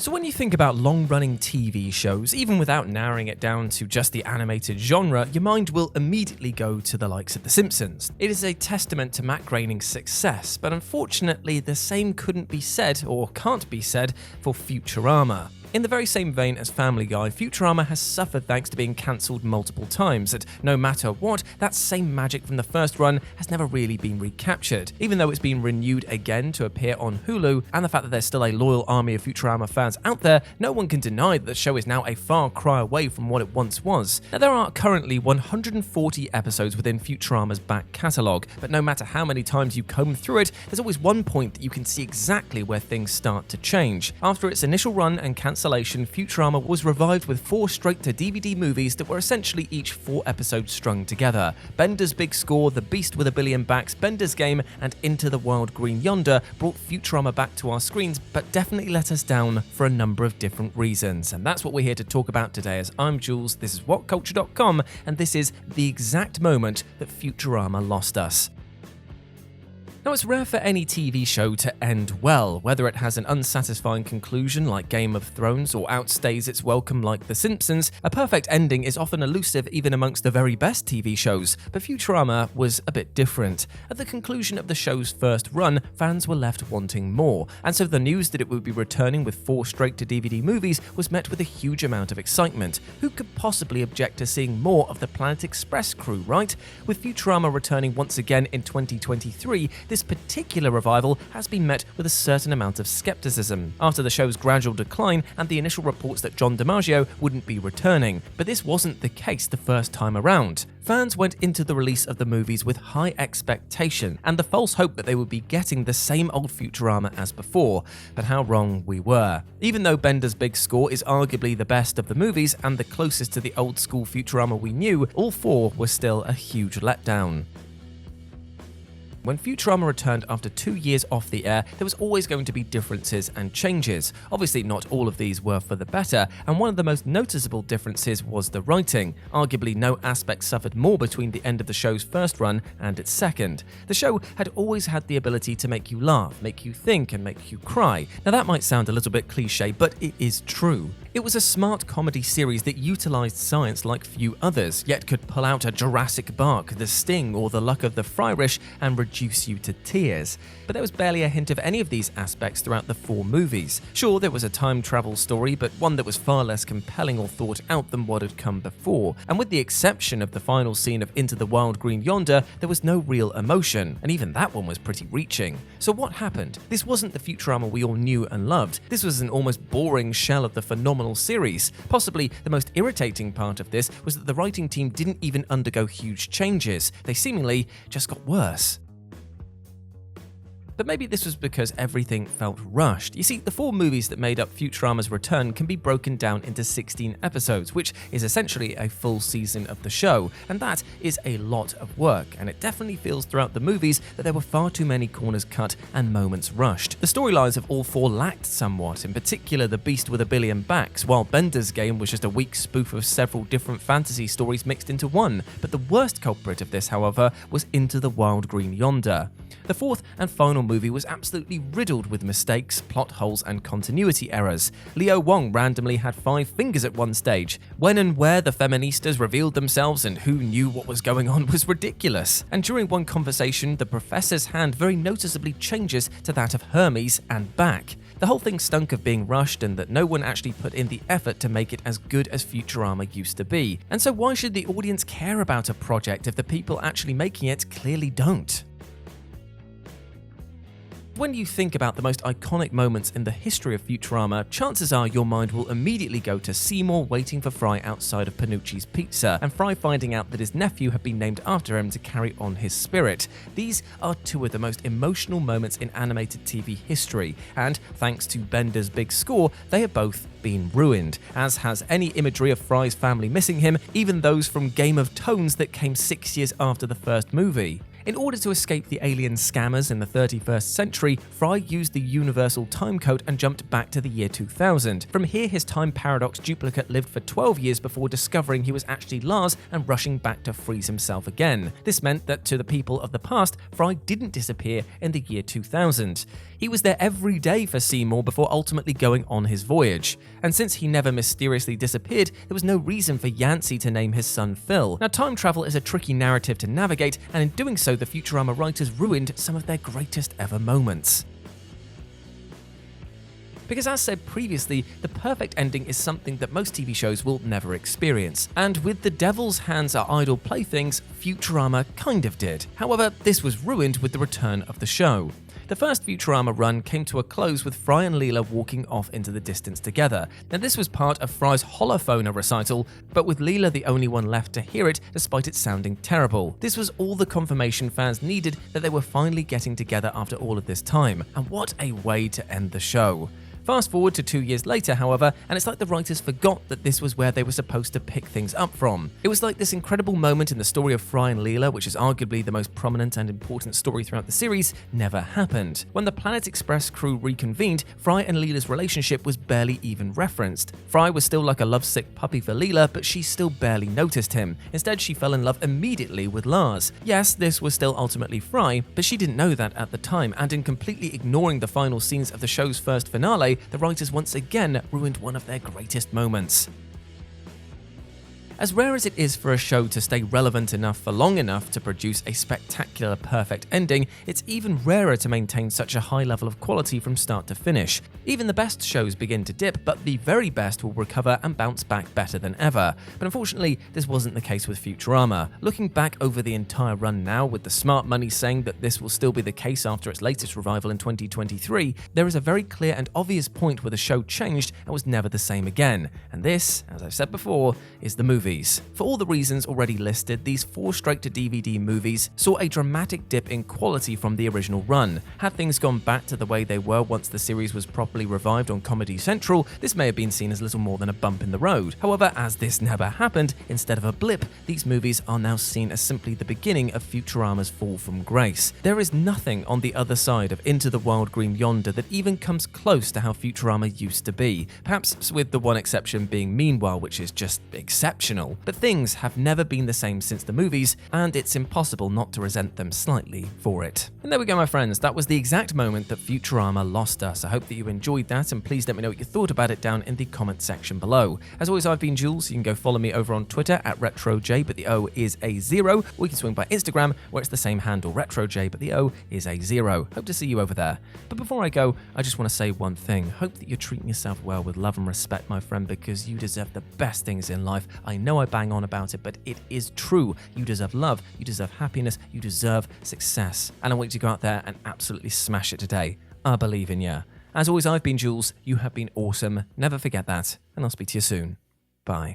So when you think about long-running TV shows, even without narrowing it down to just the animated genre, your mind will immediately go to the likes of The Simpsons. It is a testament to Matt Groening's success, but unfortunately the same couldn't be said, or can't be said, for Futurama. In the very same vein as Family Guy, Futurama has suffered thanks to being cancelled multiple times, and no matter what, that same magic from the first run has never really been recaptured. Even though it's been renewed again to appear on Hulu, and the fact that there's still a loyal army of Futurama fans out there, no one can deny that the show is now a far cry away from what it once was. Now, there are currently 140 episodes within Futurama's back catalogue, but no matter how many times you comb through it, there's always one point that you can see exactly where things start to change. After its initial run and cancellation, Futurama was revived with 4 straight-to-DVD movies that were essentially each 4 episodes strung together. Bender's Big Score, The Beast with a Billion Backs, Bender's Game, and Into the Wild Green Yonder brought Futurama back to our screens, but definitely let us down for a number of different reasons. And that's what we're here to talk about today, as I'm Jules, this is WhatCulture.com, and this is the exact moment that Futurama lost us. Now, it's rare for any TV show to end well, whether it has an unsatisfying conclusion like Game of Thrones or outstays its welcome like The Simpsons. A perfect ending is often elusive even amongst the very best TV shows, but Futurama was a bit different. At the conclusion of the show's first run, fans were left wanting more, and so the news that it would be returning with 4 straight-to-DVD movies was met with a huge amount of excitement. Who could possibly object to seeing more of the Planet Express crew, right? With Futurama returning once again in 2023, this particular revival has been met with a certain amount of skepticism after the show's gradual decline and the initial reports that John DiMaggio wouldn't be returning. But this wasn't the case the first time around. Fans went into the release of the movies with high expectation and the false hope that they would be getting the same old Futurama as before, but how wrong we were. Even though Bender's Big Score is arguably the best of the movies and the closest to the old school Futurama we knew, all 4 were still a huge letdown. When Futurama returned after 2 years off the air, there was always going to be differences and changes. Obviously, not all of these were for the better, and one of the most noticeable differences was the writing. Arguably, no aspect suffered more between the end of the show's first run and its second. The show had always had the ability to make you laugh, make you think, and make you cry. Now, that might sound a little bit cliche, but it is true. It was a smart comedy series that utilized science like few others, yet could pull out a Jurassic Bark, The Sting, or The Luck of the Friarish and reduce you to tears. But there was barely a hint of any of these aspects throughout the 4 movies. Sure, there was a time travel story, but one that was far less compelling or thought out than what had come before. And with the exception of the final scene of Into the Wild Green Yonder, there was no real emotion, and even that one was pretty reaching. So what happened? This wasn't the Futurama we all knew and loved. This was an almost boring shell of the phenomenal series. Possibly the most irritating part of this was that the writing team didn't even undergo huge changes. They seemingly just got worse. But maybe this was because everything felt rushed. You see, the 4 movies that made up Futurama's return can be broken down into 16 episodes, which is essentially a full season of the show, and that is a lot of work, and it definitely feels throughout the movies that there were far too many corners cut and moments rushed. The storylines of all 4 lacked somewhat, in particular The Beast with a Billion Backs, while Bender's Game was just a weak spoof of several different fantasy stories mixed into one. But the worst culprit of this, however, was Into the Wild Green Yonder. The 4th and final movie was absolutely riddled with mistakes, plot holes, and continuity errors. Leo Wong randomly had 5 fingers at one stage. When and where the feministas revealed themselves and who knew what was going on was ridiculous. And during one conversation, the professor's hand very noticeably changes to that of Hermes and back. The whole thing stunk of being rushed and that no one actually put in the effort to make it as good as Futurama used to be. And so why should the audience care about a project if the people actually making it clearly don't? When you think about the most iconic moments in the history of Futurama, chances are your mind will immediately go to Seymour waiting for Fry outside of Panucci's Pizza, and Fry finding out that his nephew had been named after him to carry on his spirit. These are 2 of the most emotional moments in animated TV history, and thanks to Bender's Big Score, they have both been ruined, as has any imagery of Fry's family missing him, even those from Game of Thrones that came 6 years after the first movie. In order to escape the alien scammers in the 31st century, Fry used the universal time code and jumped back to the year 2000. From here, his time paradox duplicate lived for 12 years before discovering he was actually Lars and rushing back to freeze himself again. This meant that to the people of the past, Fry didn't disappear in the year 2000. He was there every day for Seymour before ultimately going on his voyage. And since he never mysteriously disappeared, there was no reason for Yancey to name his son Phil. Now, time travel is a tricky narrative to navigate, and in doing so, the Futurama writers ruined some of their greatest ever moments. Because as said previously, the perfect ending is something that most TV shows will never experience. And with The Devil's Hands Are Idle Playthings, Futurama kind of did. However, this was ruined with the return of the show. The first Futurama run came to a close with Fry and Leela walking off into the distance together. Now, this was part of Fry's holophoner recital, but with Leela the only one left to hear it despite it sounding terrible. This was all the confirmation fans needed that they were finally getting together after all of this time. And what a way to end the show. Fast forward to 2 years later, however, and it's like the writers forgot that this was where they were supposed to pick things up from. It was like this incredible moment in the story of Fry and Leela, which is arguably the most prominent and important story throughout the series, never happened. When the Planet Express crew reconvened, Fry and Leela's relationship was barely even referenced. Fry was still like a lovesick puppy for Leela, but she still barely noticed him. Instead, she fell in love immediately with Lars. Yes, this was still ultimately Fry, but she didn't know that at the time, and in completely ignoring the final scenes of the show's first finale, the writers once again ruined one of their greatest moments. As rare as it is for a show to stay relevant enough for long enough to produce a spectacular perfect ending, it's even rarer to maintain such a high level of quality from start to finish. Even the best shows begin to dip, but the very best will recover and bounce back better than ever. But unfortunately, this wasn't the case with Futurama. Looking back over the entire run now, with the smart money saying that this will still be the case after its latest revival in 2023, there is a very clear and obvious point where the show changed and was never the same again. And this, as I've said before, is the movie. For all the reasons already listed, these 4 straight-to-DVD movies saw a dramatic dip in quality from the original run. Had things gone back to the way they were once the series was properly revived on Comedy Central, this may have been seen as little more than a bump in the road. However, as this never happened, instead of a blip, these movies are now seen as simply the beginning of Futurama's fall from grace. There is nothing on the other side of Into the Wild Green Yonder that even comes close to how Futurama used to be, perhaps with the one exception being Meanwhile, which is just exceptional. But things have never been the same since the movies, and it's impossible not to resent them slightly for it. And there we go, my friends. That was the exact moment that Futurama lost us. I hope that you enjoyed that, and please let me know what you thought about it down in the comment section below. As always, I've been Jules. You can go follow me over on Twitter at RetroJ, but the O is a 0, or you can swing by Instagram, where it's the same handle, RetroJ, but the O is a 0. Hope to see you over there. But before I go, I just want to say one thing. Hope that you're treating yourself well with love and respect, my friend, because you deserve the best things in life. I know I bang on about it, but it is true. You deserve love, you deserve happiness, you deserve success. And I want you to go out there and absolutely smash it today. I believe in you. As always, I've been Jules. You have been awesome. Never forget that. And I'll speak to you soon. Bye.